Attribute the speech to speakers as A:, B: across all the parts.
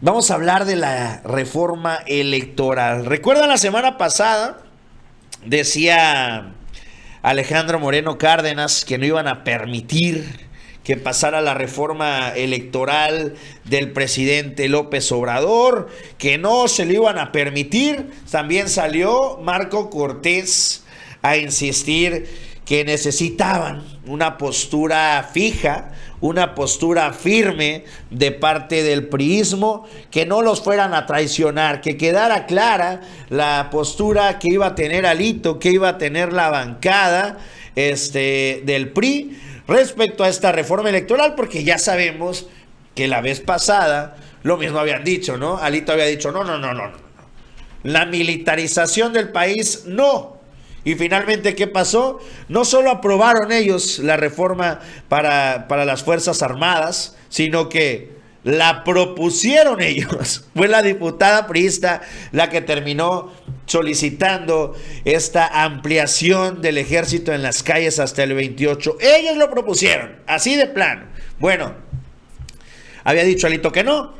A: Vamos a hablar de la reforma electoral. ¿Recuerdan la semana pasada? Decía Alejandro Moreno Cárdenas que no iban a permitir que pasara la reforma electoral del presidente López Obrador, que no se lo iban a permitir. También salió Marco Cortés a insistir que necesitaban una postura fija, una postura firme de parte del priismo, que no los fueran a traicionar, que quedara clara la postura que iba a tener Alito, que iba a tener la bancada del PRI respecto a esta reforma electoral, porque ya sabemos que la vez pasada lo mismo habían dicho, ¿no? Alito había dicho, no, la militarización del país, no. Y finalmente, ¿qué pasó? No solo aprobaron ellos la reforma para las Fuerzas Armadas, sino que la propusieron ellos. Fue la diputada priista la que terminó solicitando esta ampliación del ejército en las calles hasta el 28. Ellos lo propusieron, así de plano. Bueno, había dicho Alito que no,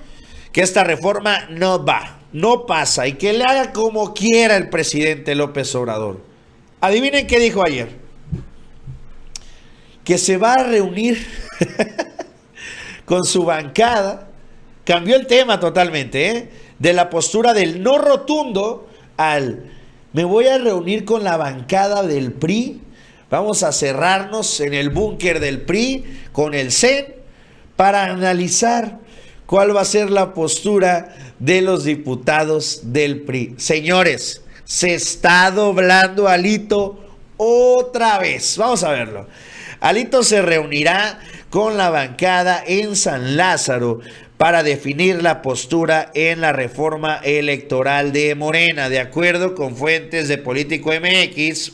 A: que esta reforma no va, no pasa y que le haga como quiera el presidente López Obrador. Adivinen qué dijo ayer. Que se va a reunir con su bancada. Cambió el tema totalmente, ¿eh? De la postura del no rotundo al me voy a reunir con la bancada del PRI. Vamos a cerrarnos en el búnker del PRI con el CEN para analizar cuál va a ser la postura de los diputados del PRI. Señores, se está doblando Alito otra vez. Vamos a verlo. Alito se reunirá con la bancada en San Lázaro para definir la postura en la reforma electoral de Morena. De acuerdo con fuentes de Político MX,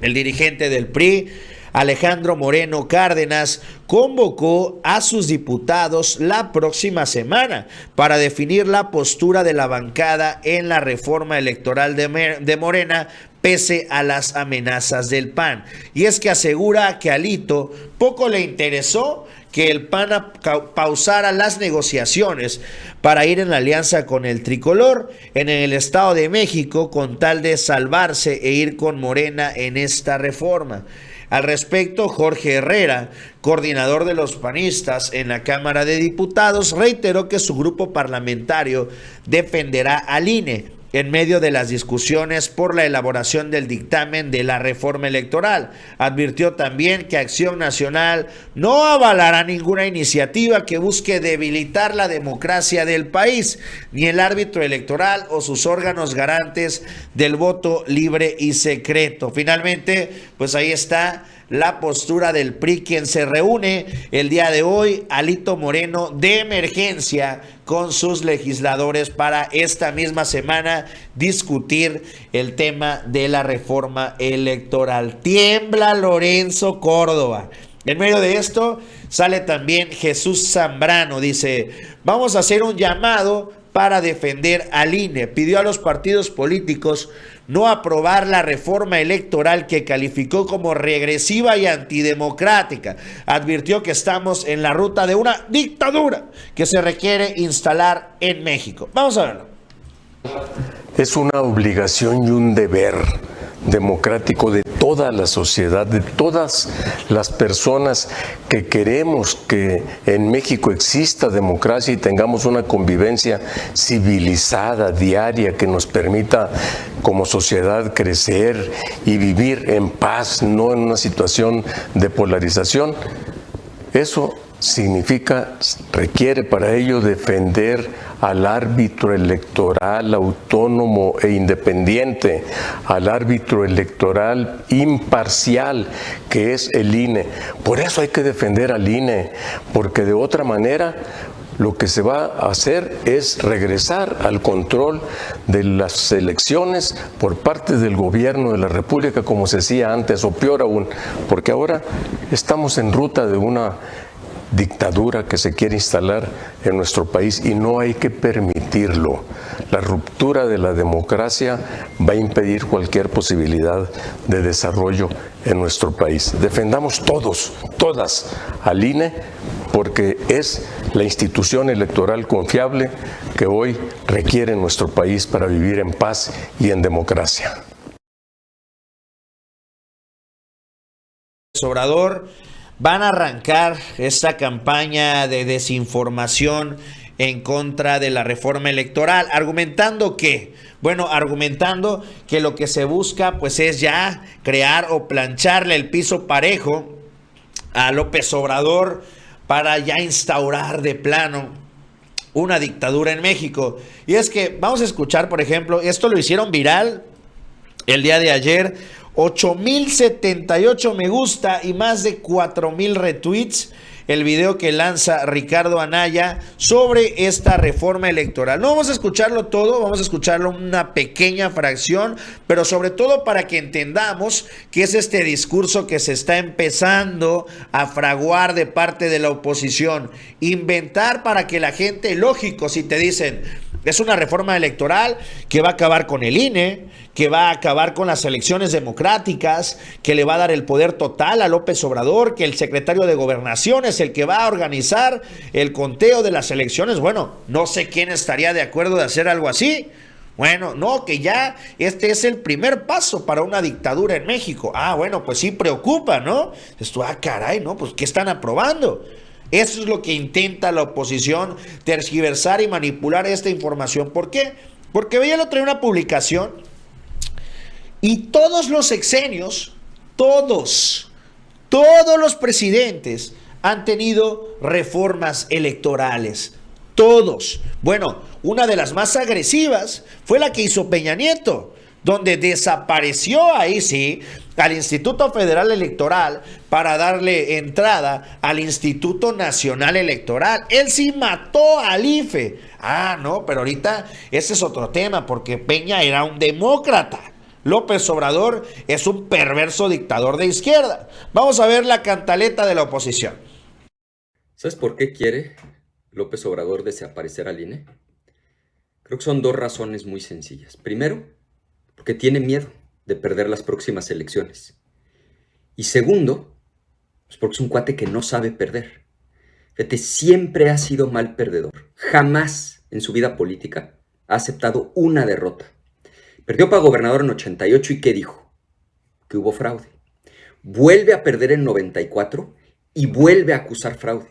A: el dirigente del PRI, Alejandro Moreno Cárdenas, convocó a sus diputados la próxima semana para definir la postura de la bancada en la reforma electoral de Morena, pese a las amenazas del PAN. Y es que asegura que a Alito poco le interesó que el PAN pausara las negociaciones para ir en alianza con el tricolor en el Estado de México con tal de salvarse e ir con Morena en esta reforma. Al respecto, Jorge Herrera, coordinador de los panistas en la Cámara de Diputados, reiteró que su grupo parlamentario defenderá al INE en medio de las discusiones por la elaboración del dictamen de la reforma electoral. Advirtió también que Acción Nacional no avalará ninguna iniciativa que busque debilitar la democracia del país, ni el árbitro electoral o sus órganos garantes del voto libre y secreto. Finalmente, pues ahí está la postura del PRI, quien se reúne el día de hoy, Alito Moreno, de emergencia con sus legisladores para esta misma semana discutir el tema de la reforma electoral. Tiembla Lorenzo Córdoba. En medio de esto sale también Jesús Zambrano, dice, vamos a hacer un llamado para defender al INE. Pidió a los partidos políticos no aprobar la reforma electoral que calificó como regresiva y antidemocrática. Advirtió que estamos en la ruta de una dictadura que se requiere instalar en México. Vamos a verlo.
B: Es una obligación y un deber democrático de toda la sociedad, de todas las personas que queremos que en México exista democracia y tengamos una convivencia civilizada, diaria, que nos permita como sociedad crecer y vivir en paz, no en una situación de polarización. Eso significa, requiere para ello defender al árbitro electoral autónomo e independiente, al árbitro electoral imparcial que es el INE. Por eso hay que defender al INE, porque de otra manera lo que se va a hacer es regresar al control de las elecciones por parte del gobierno de la República, como se hacía antes, o peor aún, porque ahora estamos en ruta de una dictadura que se quiere instalar en nuestro país y no hay que permitirlo. La ruptura de la democracia va a impedir cualquier posibilidad de desarrollo en nuestro país. Defendamos todos, todas, al INE porque es la institución electoral confiable que hoy requiere nuestro país para vivir en paz y en democracia.
A: Obrador van a arrancar esta campaña de desinformación en contra de la reforma electoral, argumentando que lo que se busca pues es ya crear o plancharle el piso parejo a López Obrador para ya instaurar de plano una dictadura en México. Y es que vamos a escuchar, por ejemplo, esto lo hicieron viral el día de ayer, 8,078 me gusta y más de 4,000 retweets, el video que lanza Ricardo Anaya sobre esta reforma electoral. No vamos a escucharlo todo, vamos a escucharlo una pequeña fracción, pero sobre todo para que entendamos qué es este discurso que se está empezando a fraguar de parte de la oposición. Inventar para que la gente, lógico, si te dicen, es una reforma electoral que va a acabar con el INE, que va a acabar con las elecciones democráticas, que le va a dar el poder total a López Obrador, que el secretario de Gobernación es el que va a organizar el conteo de las elecciones. Bueno, no sé quién estaría de acuerdo de hacer algo así. Bueno, no, que ya este es el primer paso para una dictadura en México. Ah, bueno, pues sí preocupa, ¿no? Esto, caray, ¿no? Pues ¿qué están aprobando? Eso es lo que intenta la oposición, tergiversar y manipular esta información. ¿Por qué? Porque veía el otro día una publicación y todos los sexenios, todos los presidentes han tenido reformas electorales. Todos. Bueno, una de las más agresivas fue la que hizo Peña Nieto, donde desapareció, ahí sí, al Instituto Federal Electoral para darle entrada al Instituto Nacional Electoral. Él sí mató al IFE. Ah, no, pero ahorita ese es otro tema, porque Peña era un demócrata. López Obrador es un perverso dictador de izquierda. Vamos a ver la cantaleta de la oposición.
C: ¿Sabes por qué quiere López Obrador desaparecer al INE? Creo que son dos razones muy sencillas. Primero, porque tiene miedo de perder las próximas elecciones. Y segundo, pues porque es un cuate que no sabe perder. Fíjate, siempre ha sido mal perdedor. Jamás en su vida política ha aceptado una derrota. Perdió para gobernador en 88 y ¿qué dijo? Que hubo fraude. Vuelve a perder en 94 y vuelve a acusar fraude.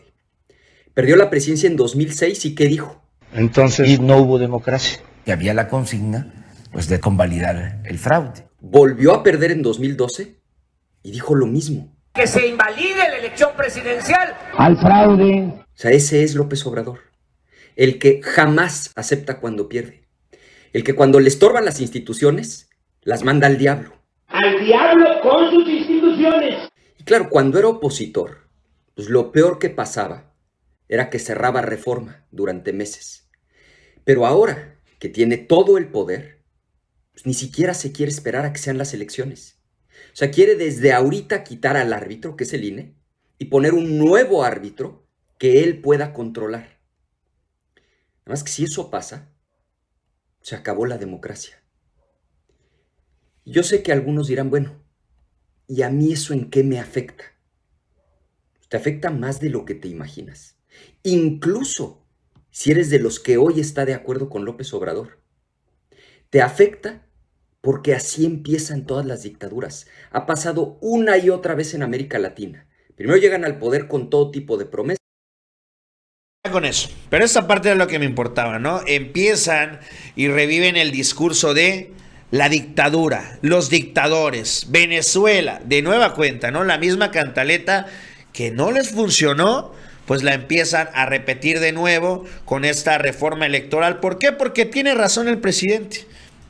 C: Perdió la presidencia en 2006 y ¿qué dijo?
D: Entonces no hubo democracia. Y había la consigna pues de convalidar el fraude.
C: Volvió a perder en 2012 y dijo lo mismo.
E: Que se invalide la elección presidencial.
D: Al fraude.
C: O sea, ese es López Obrador. El que jamás acepta cuando pierde. El que cuando le estorban las instituciones, las manda al diablo.
E: Al diablo con sus instituciones.
C: Y claro, cuando era opositor, pues lo peor que pasaba era que cerraba Reforma durante meses. Pero ahora que tiene todo el poder, pues ni siquiera se quiere esperar a que sean las elecciones. O sea, quiere desde ahorita quitar al árbitro, que es el INE, y poner un nuevo árbitro que él pueda controlar. Nada más que si eso pasa, se acabó la democracia. Y yo sé que algunos dirán, bueno, ¿y a mí eso en qué me afecta? Te afecta más de lo que te imaginas. Incluso si eres de los que hoy está de acuerdo con López Obrador. Te afecta porque así empiezan todas las dictaduras. Ha pasado una y otra vez en América Latina. Primero llegan al poder con todo tipo de promesas.
A: Con eso, pero esa parte era lo que me importaba, ¿no? Empiezan y reviven el discurso de la dictadura, los dictadores, Venezuela, de nueva cuenta, ¿no? La misma cantaleta que no les funcionó, pues la empiezan a repetir de nuevo con esta reforma electoral. ¿Por qué? Porque tiene razón el presidente.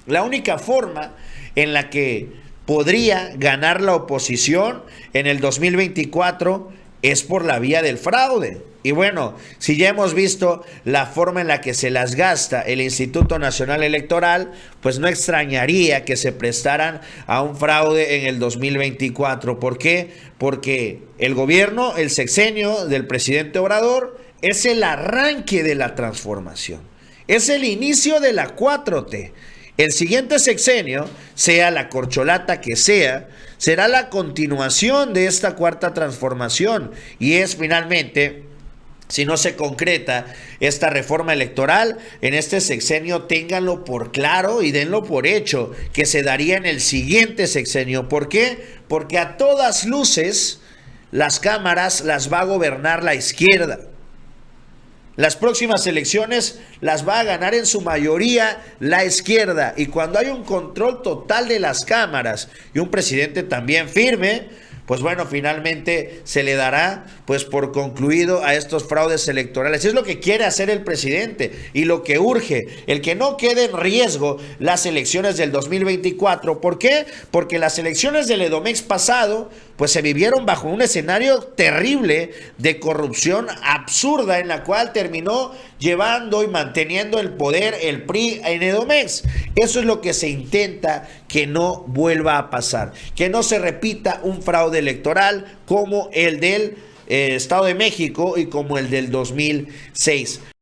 A: La única forma en la que podría ganar la oposición en el 2024 es por la vía del fraude. Y bueno, si ya hemos visto la forma en la que se las gasta el Instituto Nacional Electoral, pues no extrañaría que se prestaran a un fraude en el 2024. ¿Por qué? Porque el gobierno, el sexenio del presidente Obrador, es el arranque de la transformación. Es el inicio de la 4T. El siguiente sexenio, sea la corcholata que sea, será la continuación de esta cuarta transformación y es finalmente si no se concreta esta reforma electoral en este sexenio, ténganlo por claro y denlo por hecho, que se daría en el siguiente sexenio. ¿Por qué? Porque a todas luces las cámaras las va a gobernar la izquierda. Las próximas elecciones las va a ganar en su mayoría la izquierda. Y cuando hay un control total de las cámaras y un presidente también firme, pues bueno, finalmente se le dará pues por concluido a estos fraudes electorales. Es lo que quiere hacer el presidente y lo que urge, el que no quede en riesgo las elecciones del 2024. ¿Por qué? Porque las elecciones del Edomex pasado pues se vivieron bajo un escenario terrible de corrupción absurda, en la cual terminó llevando y manteniendo el poder el PRI en Edomex. Eso es lo que se intenta que no vuelva a pasar, que no se repita un fraude electoral como el del Estado de México y como el del 2006.